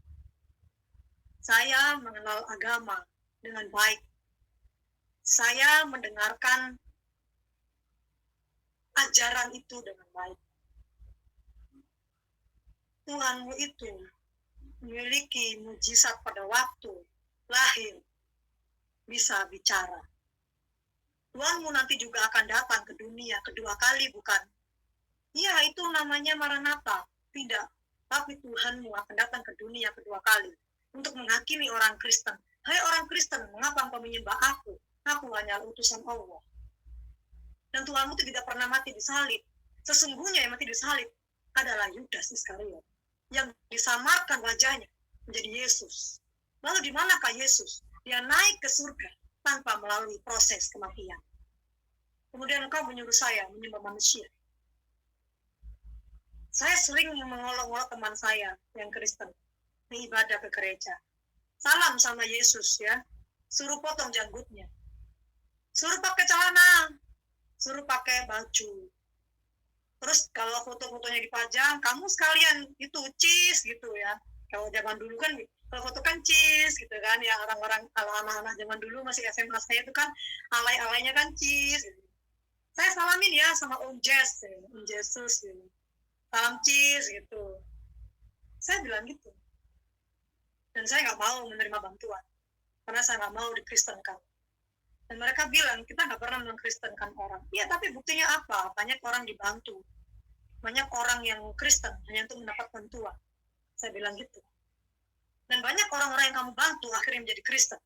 Saya mengenal agama dengan baik. Saya mendengarkan ajaran itu dengan baik. Tuhanmu itu memiliki mujizat pada waktu lahir, bisa bicara. Tuhanmu nanti juga akan datang ke dunia kedua kali, bukan? Ya, itu namanya Maranatha. Tidak. Tapi Tuhanmu akan datang ke dunia kedua kali untuk menghakimi orang Kristen. Hai orang Kristen, mengapa engkau menyembah aku? Aku hanya utusan Allah. Dan Tuhanmu itu tidak pernah mati disalib. Sesungguhnya yang mati disalib adalah Yudas Iskariot, yang disamarkan wajahnya menjadi Yesus. Lalu di manakah Yesus? Dia naik ke surga tanpa melalui proses kematian. Kemudian engkau menyuruh saya menyembah manusia. Saya sering mengolok-olok teman saya yang Kristen, beribadah ke gereja. Salam sama Yesus ya, suruh potong janggutnya, suruh pakai celana, suruh pakai baju. Terus kalau foto-fotonya dipajang, kamu sekalian itu cheese gitu ya. Kalau zaman dulu kan, kalau foto kan cheese gitu kan ya, orang-orang kalau anak-anak zaman dulu masih SMA saya itu kan alay-alaynya kan cheese. Gitu. Saya salamin ya sama Om Jess, ya, Om Jesus gitu. Salam cheese gitu. Saya bilang gitu. Dan saya nggak mau menerima bantuan karena saya nggak mau dikristenkan. Dan mereka bilang, kita nggak pernah mengkristenkan orang. Iya, tapi buktinya apa? Banyak orang dibantu. Banyak orang yang Kristen hanya untuk mendapat bantuan. Saya bilang gitu. Dan banyak orang-orang yang kamu bantu akhirnya menjadi Kristen.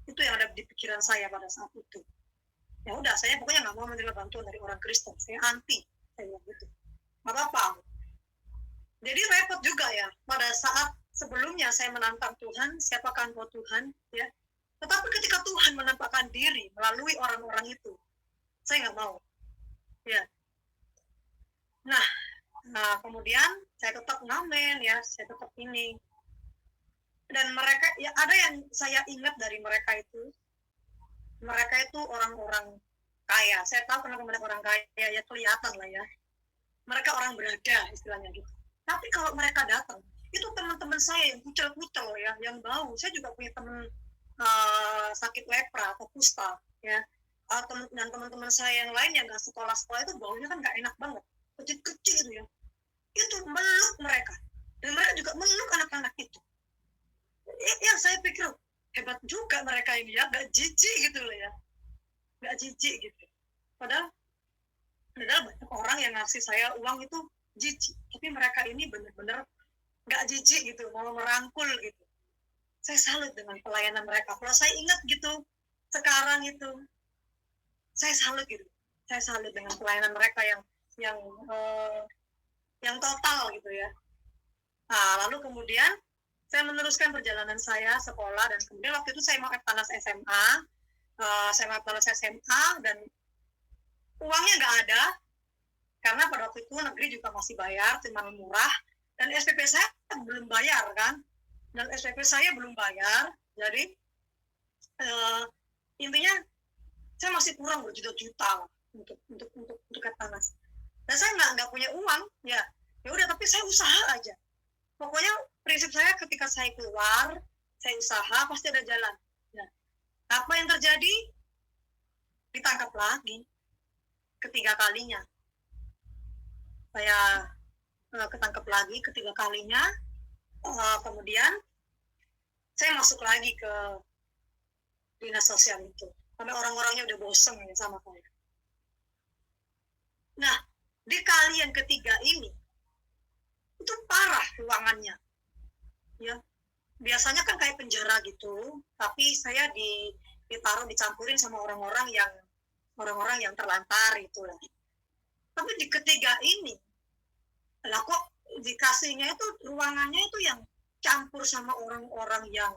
Itu yang ada di pikiran saya pada saat itu. Ya udah, saya pokoknya nggak mau menerima bantuan dari orang Kristen. Saya anti. Saya bilang gitu. Nggak apa-apa. Jadi repot juga ya. Pada saat sebelumnya saya menantang Tuhan, siapakah engkau Tuhan? Ya. Tetapi ketika Tuhan menampakkan diri melalui orang-orang itu, saya nggak mau. Ya. Nah, kemudian saya tetap ngamen ya, saya tetap ini. Dan mereka, ya ada yang saya ingat dari mereka itu orang-orang kaya. Saya tahu kenapa mereka orang kaya, ya kelihatan lah ya. Mereka orang berada, istilahnya gitu. Tapi kalau mereka datang, itu teman-teman saya yang kucel-kucel ya, yang bau. Saya juga punya teman sakit lepra atau kusta ya, dan teman-teman saya yang lain yang nggak sekolah-sekolah itu baunya kan nggak enak banget, kecil-kecil gitu ya. Itu meluk mereka, dan mereka juga meluk anak-anak itu. Yang saya pikir hebat juga mereka ini ya, nggak jijik gitu loh ya, nggak jijik gitu. Padahal banyak orang yang ngasih saya uang itu jijik, tapi mereka ini benar-benar nggak jijik gitu, mau merangkul gitu. saya salut dengan pelayanan mereka. Kalau saya ingat gitu, sekarang itu, saya salut gitu. Saya salut dengan pelayanan mereka yang yang total gitu ya. Nah, lalu kemudian saya meneruskan perjalanan saya sekolah, dan kemudian waktu itu saya mau Eptanas SMA, dan uangnya nggak ada, karena pada waktu itu negeri juga masih bayar, cuma murah, dan SPP saya belum bayar kan, dan SPP saya belum bayar, jadi intinya saya masih kurang berjuta-juta untuk Eptanas. Dan saya nggak punya uang, ya udah, tapi saya usaha aja. Pokoknya prinsip saya ketika saya keluar, saya usaha pasti ada jalan. Ya. Apa yang terjadi? Ditangkap lagi ketiga kalinya. Saya ketangkap lagi ketiga kalinya. Kemudian saya masuk lagi ke dinas sosial itu. Sampai orang-orangnya udah bosen ya sama saya. Nah, di kali yang ketiga ini, itu parah ruangannya. Ya, biasanya kan kayak penjara gitu, tapi saya dicampurin sama orang-orang yang terlantar itu lah. Tapi di ketiga ini, lah kok dikasihnya itu ruangannya itu yang campur sama orang-orang yang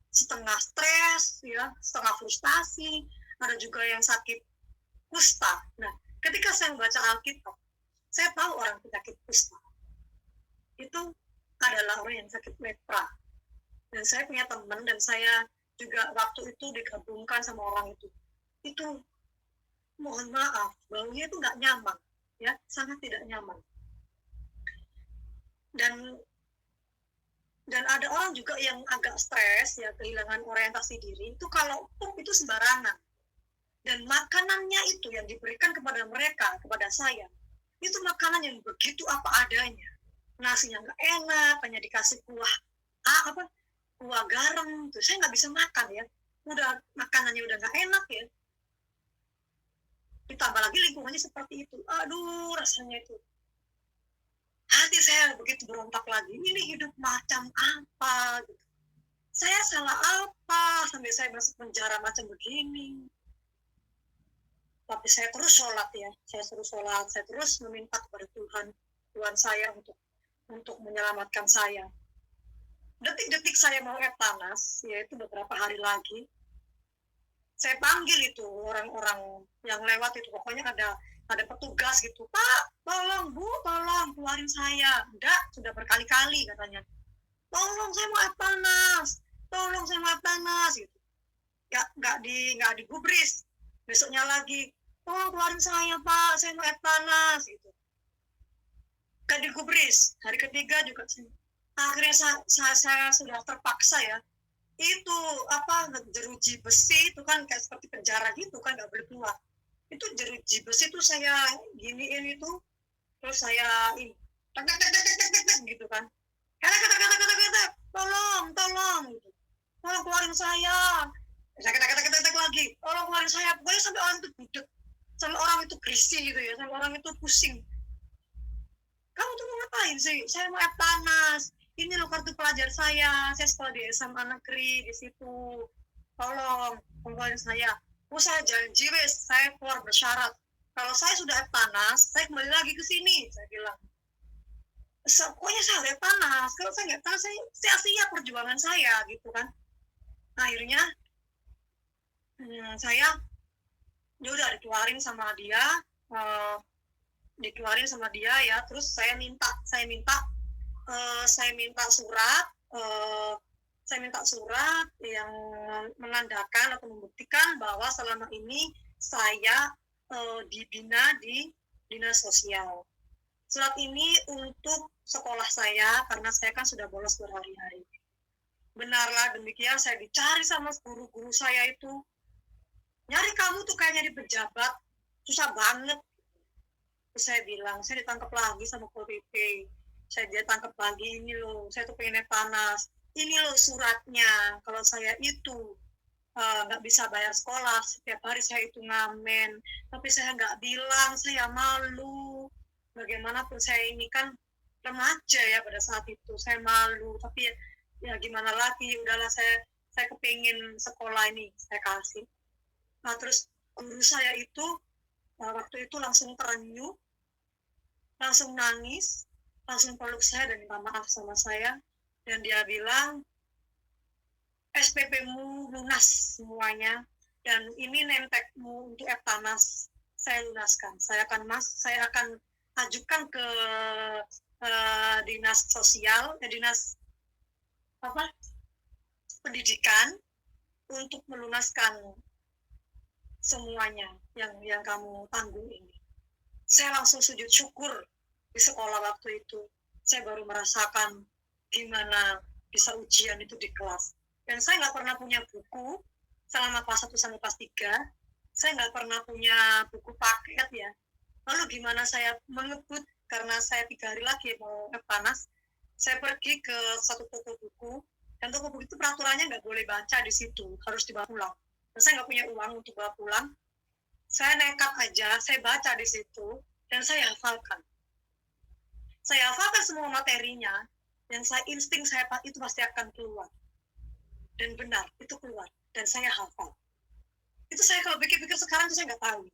setengah stres, ya, setengah frustasi, ada juga yang sakit kusta. Nah, ketika saya membaca Alkitab, saya tahu orang penyakit kusta itu adalah orang yang sakit lepra. Dan saya punya teman, dan saya juga waktu itu digabungkan sama orang itu. Itu, mohon maaf, baunya itu nggak nyaman, ya, sangat tidak nyaman. Dan ada orang juga yang agak stres, ya, kehilangan orientasi diri, itu kalau pup itu sembarangan. Dan makanannya itu yang diberikan kepada mereka, kepada saya, itu makanan yang begitu apa adanya. Nasinya nggak enak, hanya dikasih kuah garam, tuh saya nggak bisa makan ya. Udah makanannya udah nggak enak ya. Ditambah lagi lingkungannya seperti itu. Aduh, rasanya itu. Hati saya begitu berontak lagi. Ini hidup macam apa? Gitu. Saya salah apa sampai saya masuk penjara macam begini? Tapi saya terus sholat ya. Saya terus meminta kepada Tuhan saya untuk menyelamatkan saya. Detik-detik saya mau Eptanas, yaitu beberapa hari lagi, saya panggil itu orang-orang yang lewat itu, pokoknya ada petugas gitu, Pak, tolong Bu, tolong keluarin saya. Enggak, sudah berkali-kali katanya, tolong saya mau Eptanas gitu. Ya, nggak digubris. Besoknya lagi, tolong keluarin saya Pak, saya mau Eptanas gitu. Nggak digubris. Hari ketiga juga sih. Akhirnya saya sudah terpaksa ya, itu jeruji besi itu kan kayak seperti penjara gitu kan, nggak boleh keluar. Itu jeruji besi itu saya giniin itu, terus saya gitu kan, kata tolong gitu, tolong keluarin saya. Saya kata lagi, tolong keluarin saya. Pokoknya sampai orang itu budek, sampai orang itu gerisih gitu ya, sampai orang itu pusing. Kamu tuh mau ngapain sih? Saya mau Eptanas. Ini loh kartu pelajar saya sekolah di SMA negeri di situ. Tolong keluarin saya. Saya janji saya keluar bersyarat. Kalau saya sudah Eptanas, saya kembali lagi ke sini, saya bilang. Pokoknya saya Eptanas. Kalau saya nggak Eptanas, saya sia-sia perjuangan saya gitu kan. Akhirnya saya udah dikeluarin sama dia, ya. Terus saya minta surat yang menandakan atau membuktikan bahwa selama ini saya dibina di dinas sosial. Surat ini untuk sekolah saya karena saya kan sudah bolos berhari-hari. Benarlah demikian, saya dicari sama guru-guru saya itu. Nyari kamu tuh kayak nyari pejabat, susah banget. Terus saya bilang, saya ditangkap lagi sama Pol PP. Saya ditangkap lagi, ini loh, saya tuh pengen Eptanas. Ini loh suratnya, kalau saya itu nggak bisa bayar sekolah, setiap hari saya itu ngamen. Tapi saya nggak bilang, saya malu. Bagaimanapun saya ini kan remaja ya pada saat itu, saya malu. Tapi ya gimana lagi, udahlah saya kepingin sekolah ini, saya kasih. Nah terus guru saya itu waktu itu langsung terenyuh, langsung nangis, langsung peluk saya dan minta maaf sama saya, dan dia bilang SPP-mu lunas semuanya, dan ini nemtekmu untuk Eptanas saya lunaskan. Saya akan ajukan ke dinas sosial, dinas apa pendidikan untuk melunaskan semuanya yang kamu tanggung ini. Saya langsung sujud syukur di sekolah waktu itu. Saya baru merasakan gimana bisa ujian itu di kelas. Dan saya nggak pernah punya buku selama kelas 1 sampai kelas 3. Saya nggak pernah punya buku paket ya. Lalu gimana saya mengebut, karena saya 3 hari lagi mau panas, saya pergi ke satu toko buku, dan toko buku itu peraturannya nggak boleh baca di situ, harus dibawa pulang. Dan saya nggak punya uang untuk bawa pulang. Saya nekat aja, saya baca di situ, dan saya hafalkan. Saya hafalkan semua materinya, dan insting saya itu pasti akan keluar. Dan benar, itu keluar. Dan saya hafal. Itu saya kalau pikir-pikir sekarang, saya nggak tahu.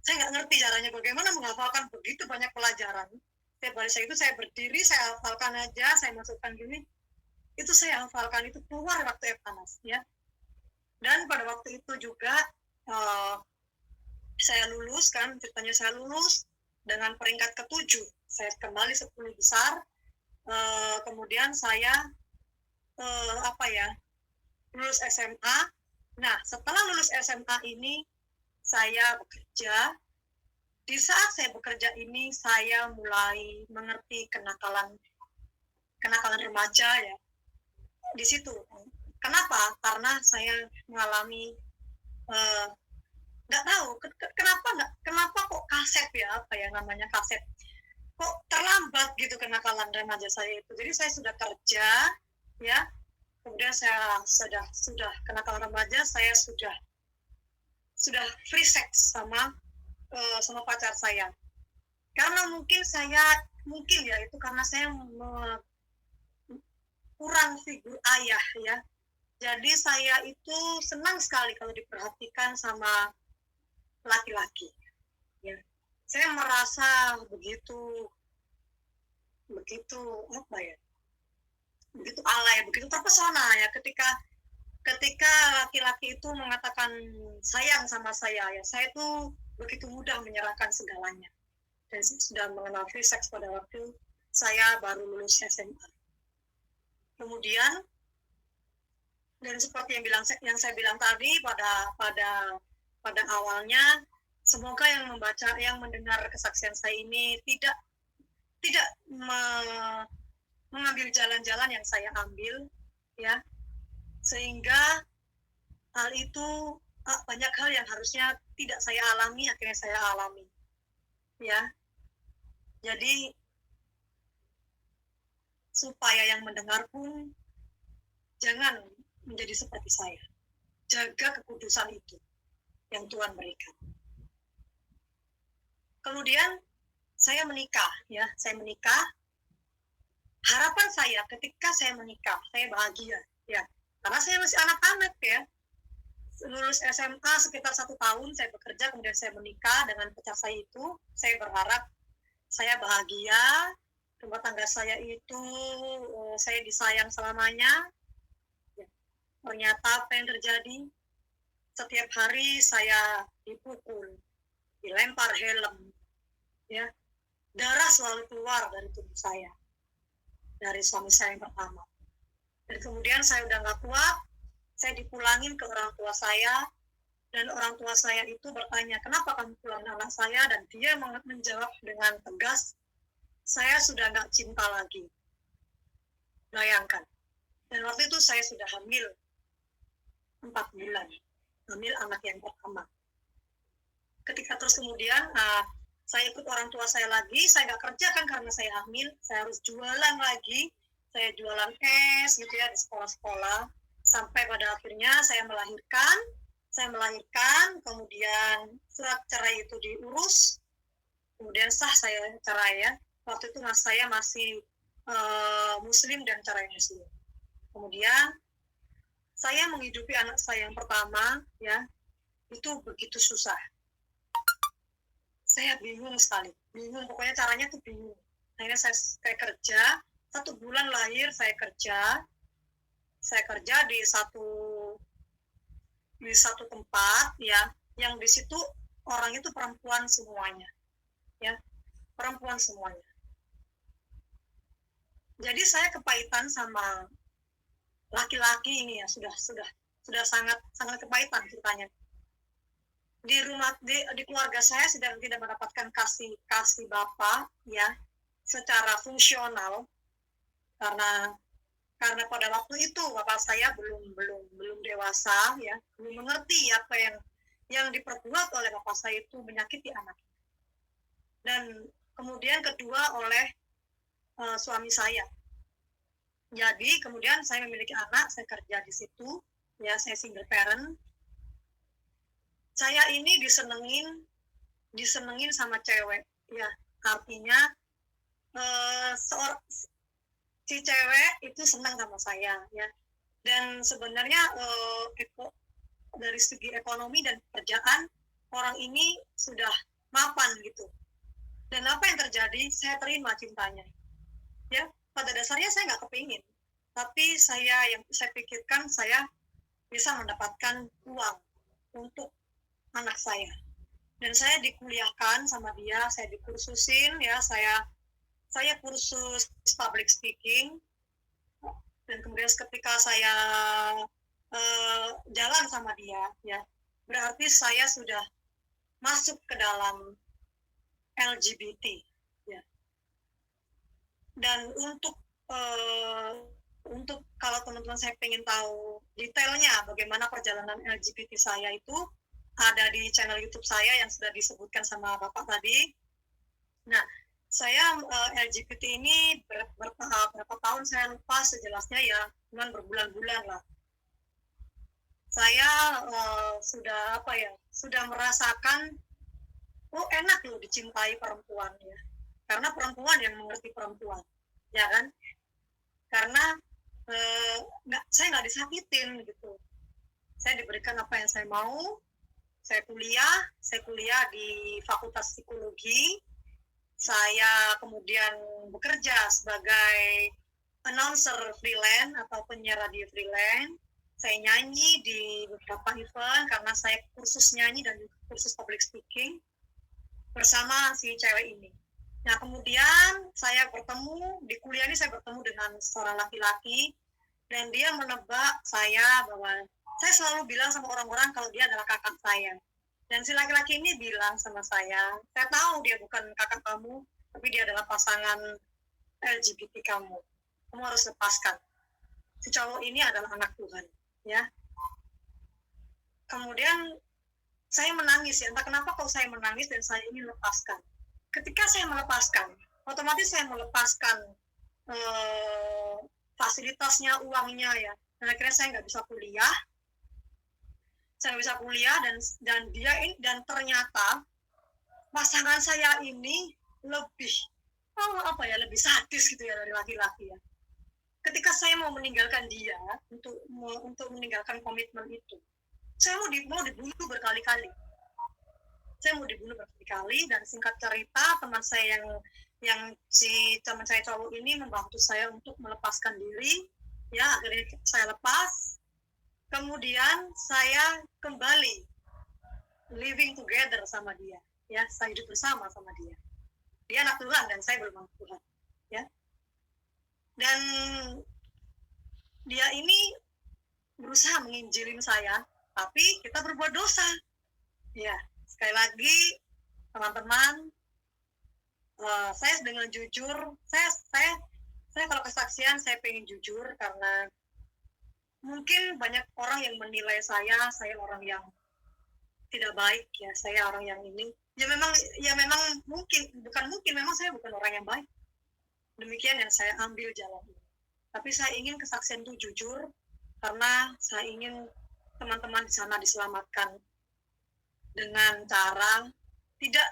Saya nggak ngerti caranya bagaimana menghafalkan begitu banyak pelajaran. Setiap hari itu saya berdiri, saya hafalkan aja, saya masukkan gini. Itu saya hafalkan, itu keluar waktu panas. Ya. Dan pada waktu itu juga, saya lulus kan, ceritanya saya lulus dengan peringkat ke-7. Saya kembali 10 besar. Kemudian saya lulus SMA. Nah, setelah lulus SMA ini saya bekerja. Di saat saya bekerja ini saya mulai mengerti kenakalan remaja ya. Di situ. Kenapa? Karena saya mengalami nggak tahu kenapa kok kaset ya, apa ya namanya kaset, kok terlambat gitu kenakalan remaja saya itu. Jadi saya sudah kerja ya, kemudian saya sudah kenakalan remaja, saya sudah free sex sama pacar saya, karena mungkin ya itu karena saya kurang figur ayah ya. Jadi saya itu senang sekali kalau diperhatikan sama laki-laki. Ya. Saya merasa begitu apa ya? Begitu alay, begitu terpesona ya ketika laki-laki itu mengatakan sayang sama saya ya. Saya itu begitu mudah menyerahkan segalanya. Dan saya sudah mengenal free sex pada waktu saya baru lulus SMA. Kemudian, dan seperti yang saya bilang tadi pada awalnya, semoga yang mendengar kesaksian saya ini tidak mengambil jalan-jalan yang saya ambil ya, sehingga hal itu banyak hal yang harusnya tidak saya alami akhirnya saya alami ya. Jadi supaya yang mendengar pun jangan menjadi seperti saya. Jaga kekudusan itu yang Tuhan berikan. Kemudian saya menikah ya, harapan saya ketika saya menikah, saya bahagia ya, karena saya masih anak-anak ya. Lulus SMA sekitar 1 tahun saya bekerja, kemudian saya menikah dengan pacar saya itu. Saya berharap saya bahagia, rumah tangga saya itu saya disayang selamanya. Ya. Ternyata apa yang terjadi? Setiap hari saya dipukul, dilempar helm, ya, darah selalu keluar dari tubuh saya, dari suami saya yang pertama. Dan kemudian saya udah nggak kuat, saya dipulangin ke orang tua saya, dan orang tua saya itu bertanya, kenapa kamu pulang anak saya? Dan dia menjawab dengan tegas, saya sudah nggak cinta lagi. Bayangkan. Dan waktu itu saya sudah hamil 4 bulan, hamil anak yang pertama. Ketika terus kemudian saya ikut orang tua saya lagi, saya nggak kerja kan karena saya hamil, saya harus jualan lagi, saya jualan es gitu ya di sekolah-sekolah, sampai pada akhirnya saya melahirkan, kemudian surat cerai itu diurus, kemudian sah saya cerai ya. Waktu itu saya masih Muslim dan cerai Muslim. Kemudian saya menghidupi anak saya yang pertama, ya, itu begitu susah. Saya bingung sekali, bingung, pokoknya caranya tuh bingung. Akhirnya saya kerja, 1 bulan lahir saya kerja di satu tempat, ya, yang di situ orang itu perempuan semuanya, ya, perempuan semuanya. Jadi saya kepahitan sama laki-laki ini, ya, sudah sangat kepahitan ceritanya. Di keluarga saya sedang tidak mendapatkan kasih bapak, ya, secara fungsional, karena pada waktu itu bapak saya belum dewasa, ya, belum mengerti apa yang diperbuat oleh bapak saya itu menyakiti anak. Dan kemudian kedua oleh suami saya. Jadi kemudian saya memiliki anak, saya kerja di situ, ya, saya single parent. Saya ini disenengin sama cewek, ya, artinya si cewek itu senang sama saya, ya. Dan sebenarnya dari segi ekonomi dan pekerjaan orang ini sudah mapan gitu. Dan apa yang terjadi? Saya terima cintanya, ya. Pada dasarnya saya nggak kepingin, tapi saya pikirkan saya bisa mendapatkan uang untuk anak saya. Dan saya dikuliahkan sama dia, saya dikursusin, ya, saya kursus public speaking. Dan kemudian ketika saya jalan sama dia, ya, berarti saya sudah masuk ke dalam LGBT, ya. Dan untuk kalau teman-teman saya pengen tahu detailnya bagaimana perjalanan LGBT saya itu, ada di channel YouTube saya yang sudah disebutkan sama Bapak tadi. Nah, saya LGBT ini berapa tahun saya lupa sejelasnya, ya, cuman berbulan-bulan lah. Saya sudah merasakan, oh, enak loh dicintai perempuan, ya, karena perempuan yang mengerti perempuan, ya kan? Karena saya nggak disakitin gitu. Saya diberikan apa yang saya mau. Saya kuliah di Fakultas Psikologi. Saya kemudian bekerja sebagai announcer freelance atau penyiar radio freelance. Saya nyanyi di beberapa event karena saya kursus nyanyi dan kursus public speaking bersama si cewek ini. Nah, kemudian saya di kuliah ini saya bertemu dengan seorang laki-laki, dan dia menebak saya bahwa saya selalu bilang sama orang-orang kalau dia adalah kakak saya. Dan si laki-laki ini bilang sama saya tahu dia bukan kakak kamu, tapi dia adalah pasangan LGBT kamu. Kamu harus lepaskan. Si cowok ini adalah anak Tuhan, ya. Kemudian saya menangis, ya. Entah kenapa kalau saya menangis dan saya ingin lepaskan. Ketika saya melepaskan, otomatis saya melepaskan fasilitasnya, uangnya, ya. Dan akhirnya saya nggak bisa kuliah. Saya bisa kuliah dan ternyata pasangan saya ini lebih sadis gitu, ya, dari laki-laki, ya. Ketika saya mau meninggalkan dia untuk meninggalkan komitmen itu, saya mau dibunuh berkali-kali. Dan singkat cerita, teman saya teman saya cowok ini membantu saya untuk melepaskan diri, ya. Akhirnya saya lepas. Kemudian saya kembali living together sama dia, ya. Saya hidup bersama sama dia. Dia anak Tuhan dan saya belum anak Tuhan, ya. Dan dia ini berusaha menginjilin saya, tapi kita berbuat dosa, ya. Sekali lagi, teman-teman, saya dengan jujur, saya kalau kesaksian saya pengen jujur karena mungkin banyak orang yang menilai saya orang yang tidak baik, ya. Saya orang yang ini, memang memang saya bukan orang yang baik. Demikian yang saya ambil jalan ini. Tapi saya ingin kesaksian itu jujur karena saya ingin teman-teman di sana diselamatkan dengan cara tidak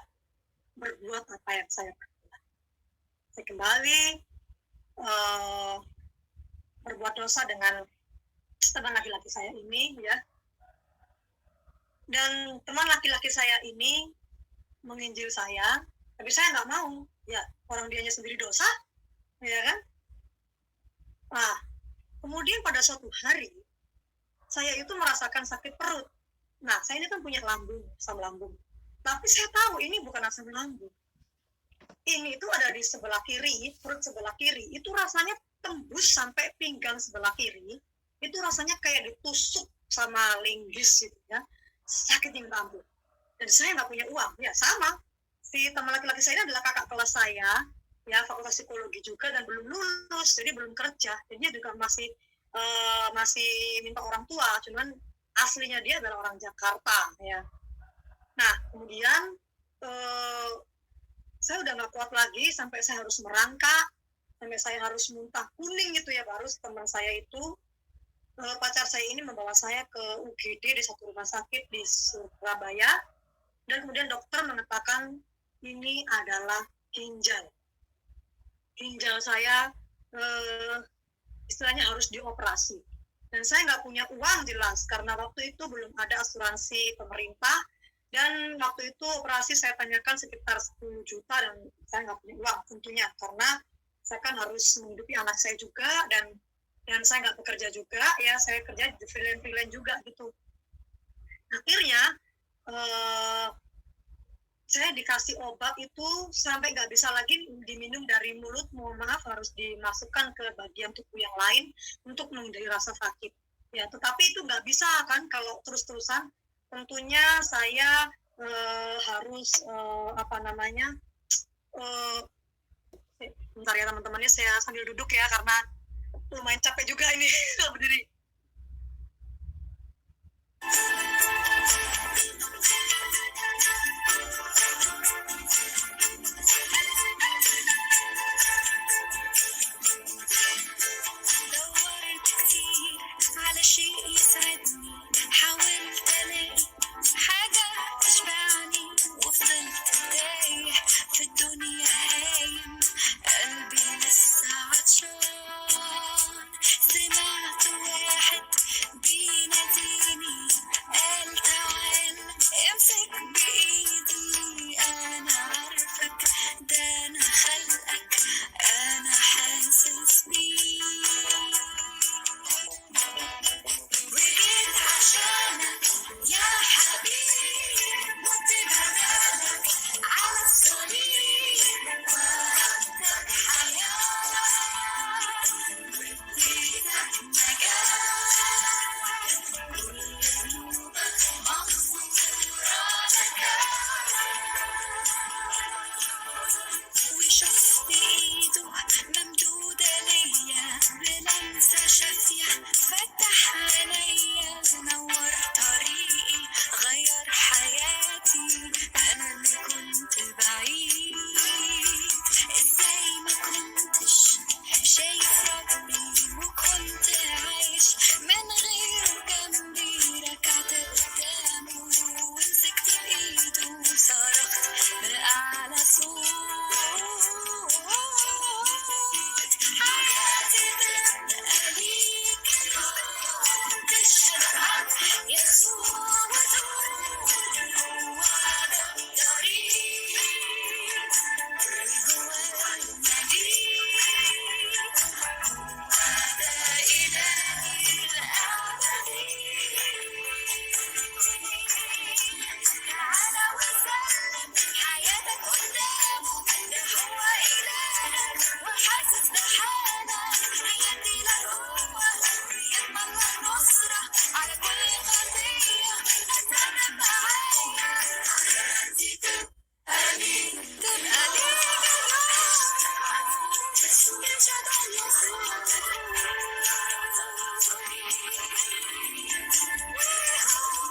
berbuat apa yang saya perbuat. Saya kembali berbuat dosa dengan teman laki-laki saya ini ya. Dan teman laki-laki saya ini menginjil saya, tapi saya nggak mau. Ya, orang dianya sendiri dosa, ya kan? Nah, kemudian pada suatu hari, saya itu merasakan sakit perut. Nah, saya ini kan punya lambung, asam lambung. Tapi saya tahu ini bukan asam lambung. Ini itu ada di sebelah kiri, perut sebelah kiri. Itu rasanya tembus sampai pinggang sebelah kiri. Itu rasanya kayak ditusuk sama linggis gitu ya. Sakitnya minta ampun. Dan saya nggak punya uang. Ya sama. Si teman laki-laki saya ini adalah kakak kelas saya, ya fakultas psikologi juga dan belum lulus, jadi belum kerja. Jadi dia juga masih minta orang tua, cuman aslinya dia adalah orang Jakarta ya. Nah kemudian saya udah nggak kuat lagi sampai saya harus merangkak, sampai saya harus muntah kuning gitu ya. Baru teman saya itu pacar saya ini membawa saya ke UGD di satu rumah sakit di Surabaya, dan kemudian dokter mengatakan ini adalah ginjal saya istilahnya harus dioperasi. Dan saya nggak punya uang jelas, karena waktu itu belum ada asuransi pemerintah, dan waktu itu operasi saya tanyakan sekitar 10 juta, dan saya nggak punya uang tentunya, karena saya kan harus menghidupi anak saya juga, dan saya nggak bekerja juga, ya saya kerja di freelance juga gitu. Akhirnya saya dikasih obat itu sampai nggak bisa lagi diminum dari mulut, mohon maaf harus dimasukkan ke bagian tubuh yang lain untuk menghindari rasa sakit. Ya, tetapi itu nggak bisa kan kalau terus-terusan. Tentunya saya harus bentar ya teman-temannya, saya sambil duduk ya karena lumayan capek juga ini berdiri.